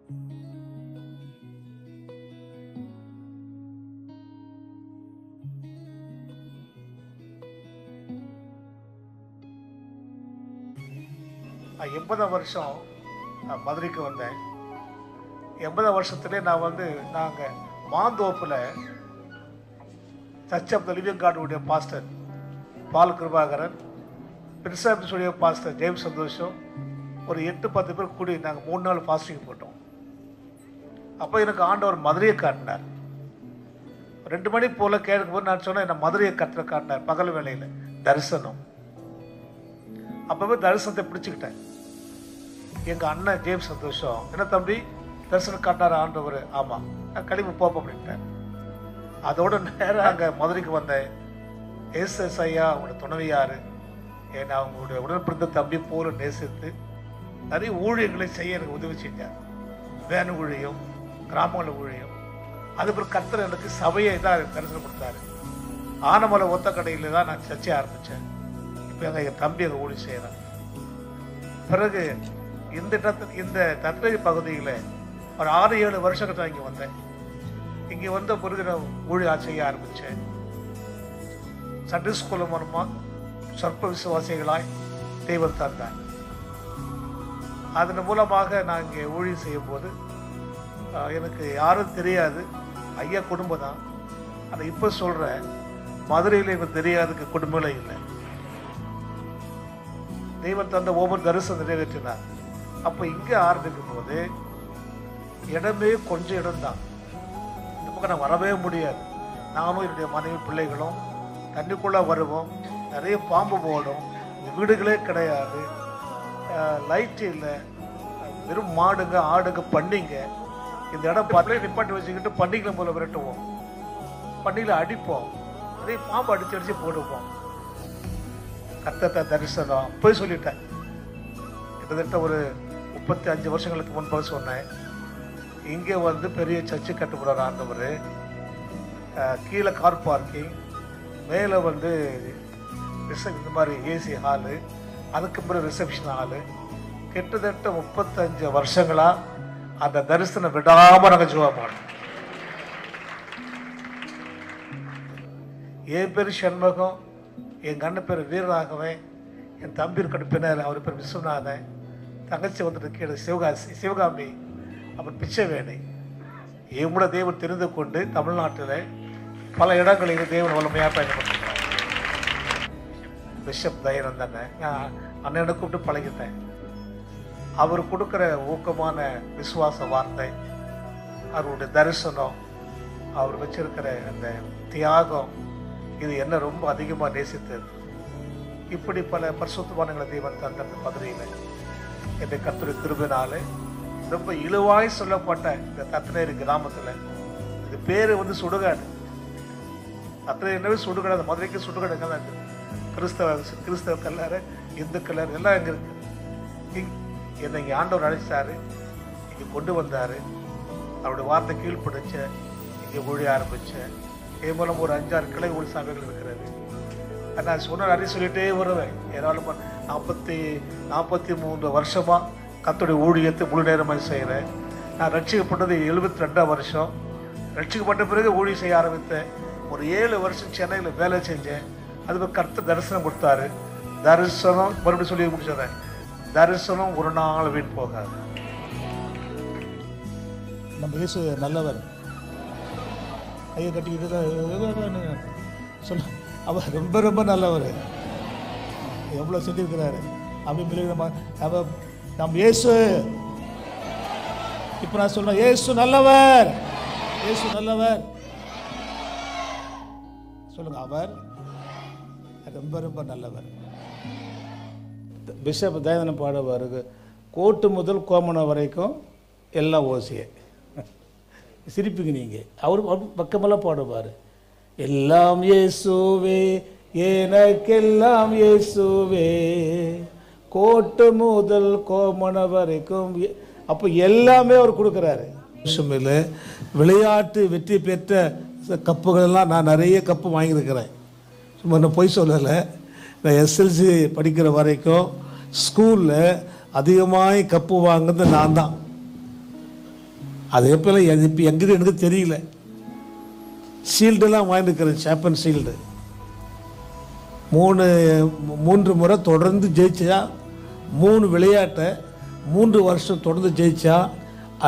நான் 80 வருஷம் மதுரைக்கு வந்தேன். 80 வருஷத்துலேயே நான் நாங்கள் மாந்தோப்பில் சர்ச் ஆஃப் த லிவிங் காடுடைய பாஸ்டர் பால் கிருபாகரன், பிரின்சாபிஸுடைய பாஸ்டர் ஜேம்ஸ் சந்தோஷம், ஒரு 8-10 பேர் கூடி நாங்கள் 3 நாள் ஃபாஸ்டிங் போட்டோம். அப்போ எனக்கு ஆண்டவர் மதுரையை காட்டினார். 2 மணி போல் கேட்கும்போது நான் சொன்னேன், என்ன மதுரையை காட்டினார் பகல் வேளையில் தரிசனம். அப்போவே தரிசனத்தை பிடிச்சிக்கிட்டேன். எங்கள் அண்ணன் ஜேம்ஸ் சந்தோஷம், என்ன தம்பி தரிசனம் காட்டினார் ஆண்டவர்? ஆமாம், நான் கழிவு போப்போம் அப்படின்ட்டேன். அதோட நேரம் அங்கே மதுரைக்கு வந்தேன். எஸ் ஐயா அவங்களோட துணைவியார் ஏன்னா அவங்களுடைய உடன்பிறந்த தம்பி போல நேசித்து நிறைய ஊழியர்களை செய்ய எனக்கு உதவி செஞ்சார். வேன் ஊழியம், கிராமங்கள ஊழியம். அதுக்கப்புறம் கர்த்தர் எனக்கு சபையை தான் தரிசனம் கொடுத்தாரு. ஆனமலை ஒத்த கடையில் தான் நான் சர்ச்சை ஆரம்பித்தேன். இப்போ எங்கள் தம்பி அங்கே ஊழி செய்கிறேன். பிறகு இந்த தத்வேதி பகுதியில் ஒரு 6-7 வருஷங்கள் தான் இங்கே வந்தேன். இங்கே வந்த பிறகு நான் ஊழியம் செய்ய ஆரம்பித்தேன். சண்டே ஸ்கூல் மூலமாக சொற்ப விசுவாசிகளாய் தெய்வம் தந்தார். அதன் மூலமாக நான் இங்கே ஊழியம் செய்யும் போது எனக்கு யாரும் தெரியாது, ஐயா குடும்பம் தான். ஆனால் இப்போ சொல்கிறேன், மதுரையில் எனக்கு தெரியாதுக்கு குடும்பங்களே இல்லை. தெய்வம் தந்த ஒவ்வொரு தரிசனம் நிறைவேற்றினார். அப்போ இங்கே ஆரம்பிக்கும் போது இடமே கொஞ்சம் இடம்தான். இந்த பக்கம் நான் வரவே முடியாது. நானும் என்னுடைய மனைவி பிள்ளைகளும் தண்ணிக்குள்ளே வருவோம். நிறைய பாம்பு போடும். வீடுகளே கிடையாது, லைட்டு இல்லை, வெறும் மாடுங்க ஆடுங்க பண்ணிங்க. இந்த இடம் பத்திலே நிப்பாட்டி வச்சுக்கிட்டு பண்டிகளை போல விரட்டுவோம், பண்டிகையில் அடிப்போம், நிறைய பாம்பு அடிச்சு போடுவோம். கர்த்தர் தரிசனம் போய் சொல்லிட்டேன். கிட்டத்தட்ட ஒரு 35 வருஷங்களுக்கு முன்பாக சொன்னேன். இங்கே பெரிய சர்ச்சு கட்டுப்படுற ஆண்டவர், கீழே கார் பார்க்கிங், மேலே இந்த மாதிரி ஏசி ஹாலு, அதுக்கு பிறகு ரிசப்ஷன் ஹாலு. கிட்டத்தட்ட 35 வருஷங்களாக அந்த தரிசனம் விடாமல் நாங்கள் ஜோவா பண்ணோம். என் பேர் சண்முகம், எங்கள் அண்ணன் பேர் வீரராகவன், என் தம்பி இருக்கட்டும் பின்னர் அவர் பேர் விஸ்வநாதன், தங்கச்சி கீழே சிவகாமி, அப்புறம் பிச்சைவேணி. இவங்கள தேவன் தெரிந்து கொண்டு தமிழ்நாட்டில் பல இடங்களில் தேவன் வல்லமையாக பயன்படுத்துகிறார். பிஷப் தயானந்தனை நான் அண்ணனை கூப்பிட்டு பழகிட்டேன். அவர் கொடுக்குற ஊக்கமான விசுவாச வார்த்தை, அவருடைய தரிசனம், அவர் வச்சிருக்கிற அந்த தியாகம், இது என்ன ரொம்ப அதிகமாக நேசித்தது. இப்படி பல பரிசுத்தவான்களை தேவன் தந்த மதுரையில் என்ற கர்த்தருடைய கிருபையினாலே ரொம்ப இழுவாய் சொல்லப்பட்ட இந்த தத்தனேரி கிராமத்தில், இது பேர் சுடுகாடு. தத்தனேரி சுடுகாடு, அந்த மதுரைக்கு சுடுகாடு எங்கே தான் இருக்குது. கிறிஸ்தவ கல்லறை, இந்து கல்லறை எல்லாம் எங்கே இருக்குது. என்னை இங்கே ஆண்டவர் அழைச்சாரு, இங்கே கொண்டு வந்தார். அவருடைய வார்த்தை கீழ்ப்பிடிச்ச இங்கே ஊழிய ஆரம்பித்தேன். என் மூலம் ஒரு 5-6 கிளை ஊழி சபைகள் இருக்கிறது. நான் சொன்ன நிறைய சொல்லிகிட்டே வருவேன். ஏராளமாக 43 வருஷமாக கர்த்தருடைய ஊழியத்தை முழு நேரமாக செய்கிறேன். நான் ரட்சிக்கப்பட்டது 72ஆம் வருஷம். ரட்சிக்கப்பட்ட பிறகு ஊழியம் செய்ய ஆரம்பித்தேன். ஒரு 7 வருஷம் சென்னையில் வேலை செஞ்சேன். அதுக்கு கர்த்தர் தரிசனம் கொடுத்தாரு. தரிசனம் மறுபடியும் சொல்லி முடிச்சிடுறேன், தரிசனம் ஒரு நாள் வீண் போகாது. நம்ம இயேசு நல்லவர். ஐயா கட்டிக்கிட்டு சொல்ல, அவர் ரொம்ப ரொம்ப நல்லவர். எவ்வளோ செஞ்சிருக்கிறாரு அப்படி நம்ம இயேசு. இப்போ நான் சொல்றேன், இயேசு நல்லவர், இயேசு நல்லவர். சொல்லுங்க, அவர் ரொம்ப ரொம்ப நல்லவர். பிஷப் தயானந்தன் பாடுவார், கோட்டு முதல் கோமணம் வரைக்கும் எல்லாம் ஓசிய. சிரிப்புங்க நீங்கள். அவர் பக்கமெல்லாம் பாடுவார், எல்லாம் இயேசுவே எனக்கெல்லாம் இயேசுவே, கோட்டு முதல் கோமணம் வரைக்கும். அப்போ எல்லாமே அவர் கொடுக்குறாரு. விஷயமில்ல, விளையாட்டு வெற்றி பெற்ற கப்புகளெல்லாம் நான் நிறைய கப்பு வாங்கியிருக்கிறேன். சும்மா நான் பொய் சொல்லலை. நான் எஸ்எல்சி படிக்கிற வரைக்கும் ஸ்கூலில் அதிகமாக கப்பு வாங்குறது நான் தான். அது எப்போல்லாம் இப்போ எங்கே எனக்கு தெரியல. ஷீல்டெல்லாம் வாங்கியிருக்கிறேன், சாம்பியன் ஷீல்டு. 3 முறை தொடர்ந்து ஜெயிச்சா, 3 விளையாட்டை 3 வருஷம் தொடர்ந்து ஜெயிச்சா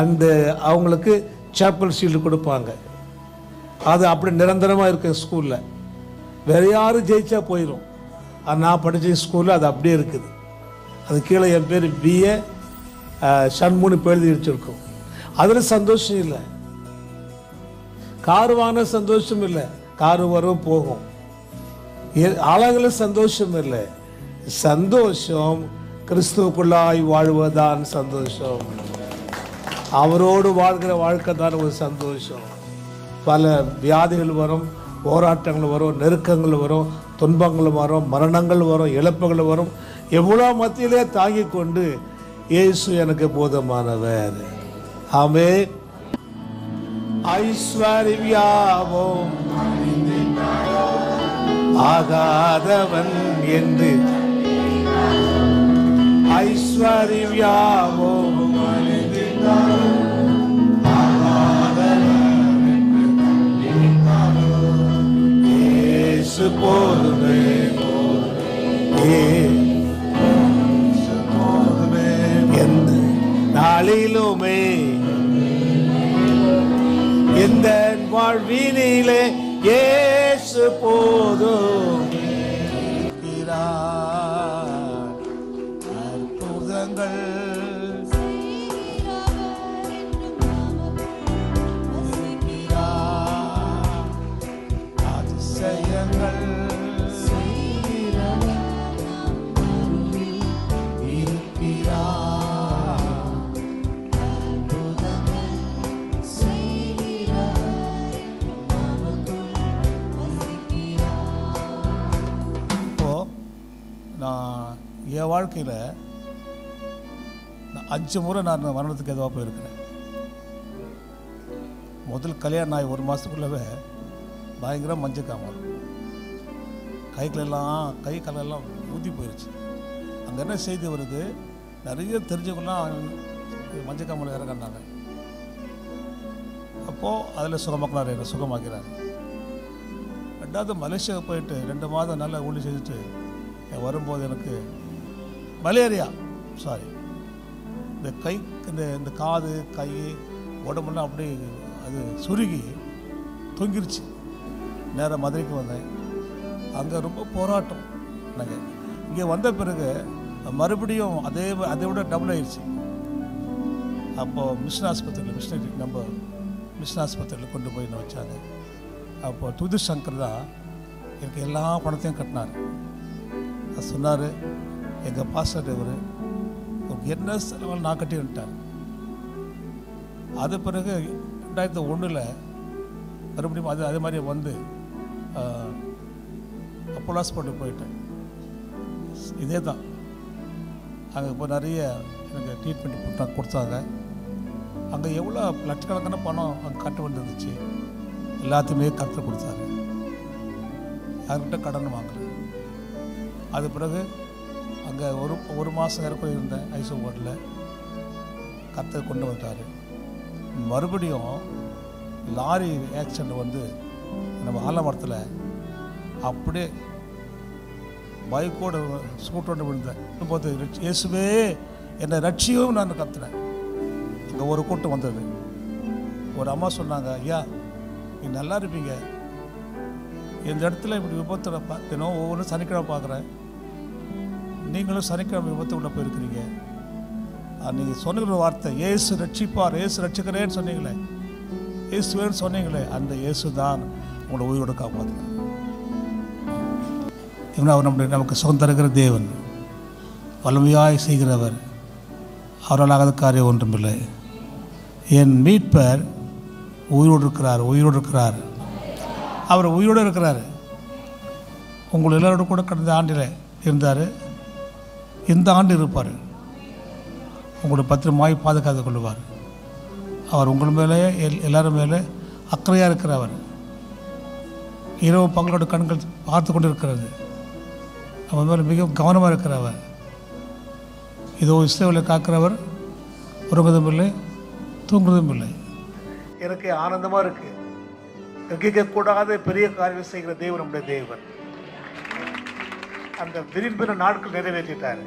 அந்த அவங்களுக்கு சாம்பியன் ஷீல்டு கொடுப்பாங்க. அது அப்படி நிரந்தரமாக இருக்குது ஸ்கூலில். வேறு யாரும் ஜெயிச்சா போயிடும். நான் படித்த ஸ்கூலில் அது அப்படியே இருக்குது. அது கீழே என் பேர் BA ஷண்முனு எழுதி வச்சுருக்கோம். அதில் சந்தோஷம் இல்லை. கார் வாங்கின சந்தோஷம் இல்லை, காரு வரும் போகும். அழகுல சந்தோஷம் இல்லை. சந்தோஷம் கிறிஸ்துவுக்குள்ளாய் வாழ்வதான் சந்தோஷம். அவரோடு வாழ்கிற வாழ்க்கை தான் ஒரு சந்தோஷம். பல வியாதிகள் வரும், போராட்டங்கள் வரும், நெருக்கங்கள் வரும், துன்பங்கள் வரும், மரணங்கள் வரும், இழப்புகள் வரும். எவ்வளோ மத்தியிலே தாங்கி கொண்டு இயேசு எனக்கு போதுமானவர். ஆமென். ஐஸ்வர்யாவும் ஆகாதவன் என்று, ஐஸ்வர்யாவும் இயேசு போதுமே, எந்த நாளிலுமே எந்த வாழ்வினிலே இயேசு போதும். அற்புதங்கள் அதிசயங்கள் என் வாழ்க்கையில் 5 முறை நான் மரணத்துக்கு எதுவாக போயிருக்கிறேன். முதல் கல்யாணம் ஆகி 1 மாதத்துக்குள்ளவே பயங்கர மஞ்சக்காமல், கை காலெல்லாம் ஊதி போயிடுச்சு. அங்கே என்ன செய்தி வருது, நிறைய தெரிஞ்சவங்களாம் மஞ்சக்காமல் இறங்கினாங்க. அப்போது அதில் சுகமாக்கினார், என்னை சுகமாக்கிறார். 2வது மலேசியாவுக்கு போயிட்டு 2 மாதம் நல்லா ஊழி செஞ்சுட்டு வரும்போது எனக்கு மலேரியா, இந்த கை இந்த காது கை உடம்புலாம் அப்படியே அது சுருகி தொங்கிருச்சு. நேராக மதுரைக்கு வந்தேன். அங்கே ரொம்ப போராட்டம். நாங்கள் இங்கே வந்த பிறகு மறுபடியும் அதை விட டபுள் ஆயிடுச்சு. அப்போது மிஷன் ஆஸ்பத்திரியில் மிஷன் ஆஸ்பத்திரியில் கொண்டு போய் என்ன வச்சாங்க. அப்போது துது சங்கர் தான் எனக்கு எல்லா பணத்தையும் கட்டினார். அது சொன்னார், எங்கள் பாஸ்டர் இவர் உங்களுக்கு என்ன செலவில் நான் கட்டி வந்துட்டார். அது பிறகு 2001 மறுபடியும் அதே மாதிரி வந்து அப்போலோ ஹாஸ்பிட்டல் போயிட்டேன். இதே தான். அங்கே இப்போ நிறைய எனக்கு ட்ரீட்மெண்ட் கொடுத்தாங்க. அங்கே எவ்வளோ லட்சக்கணக்கான பணம் அங்கே கட்ட வேண்டியிருந்துச்சு. எல்லாத்தையுமே கருத்தில் கொடுத்தாரு. யார்கிட்ட கடன் வாங்கல. அது பிறகு அங்கே ஒரு மாதம் நேரம் இருந்தேன் ஐசோ வார்டில். கருத்தை கொண்டு வந்தார். மறுபடியும் லாரி ஆக்சிடெண்ட் வந்து நம்ம ஆலமரத்தில் அப்படியே பைக்கோடு ஸ்கூட்டோடு விழுந்தேன். போது இயேசுவே என்னை ரட்சியும் நான் கத்துனேன். அங்கே ஒரு கூட்டம் வந்தது. ஒரு அம்மா சொன்னாங்க, ஐயா நீ நல்லா இருப்பீங்க, இந்த இடத்துல இப்படி விபத்தில் தினம் ஒவ்வொன்றும் சனிக்கிழமை பார்க்குறேன், நீங்களும் சனிக்கிழமை விபத்து உள்ள போயிருக்கிறீங்க. நீங்கள் சொன்ன வார்த்தை இயேசு ரட்சிப்பார், இயேசு ரட்சிக்கிறேன்னு சொன்னீங்களே, இயேசுவேன்னு சொன்னீங்களே, அந்த இயேசு தான் உங்களோட உயிரோடு காப்பாற்றுறார். இவன் அவர் நமக்கு சுகம் தருகிற தேவன், வலிமையாய் செய்கிறவர், அவரால் ஆகாத காரியம் ஒன்றுமில்லை. என் மீட்பர் உயிரோடு இருக்கிறார். அவர் உயிரோடு இருக்கிறார். உங்கள் எல்லோரோடு கூட கடந்த ஆண்டில் இருந்தார், இந்த ஆண்டு இருப்பார். உங்களுடைய பத்திரமாய் பாதுகாத்து கொள்வார். அவர் உங்கள் மேலே எல்லாரும் மேலே அக்கறையாக இருக்கிறவர். இரவு பங்களோட கண்கள் பார்த்து கொண்டு இருக்கிறது. அவர் மேலே மிகவும் கவனமாக இருக்கிறவர். இதோ இஸ்ரவேலை காக்கிறவர் உறங்குவதும் இல்லை, தூங்குவதும் இல்லை. எனக்கு ஆனந்தமாக இருக்குது. கிரகிக்கக்கூடாத பெரிய காரியம் செய்கிற தேவன் நம்முடைய தேவன். அந்த விரும்பின நாட்கள் நிறைவேற்றிட்டார்.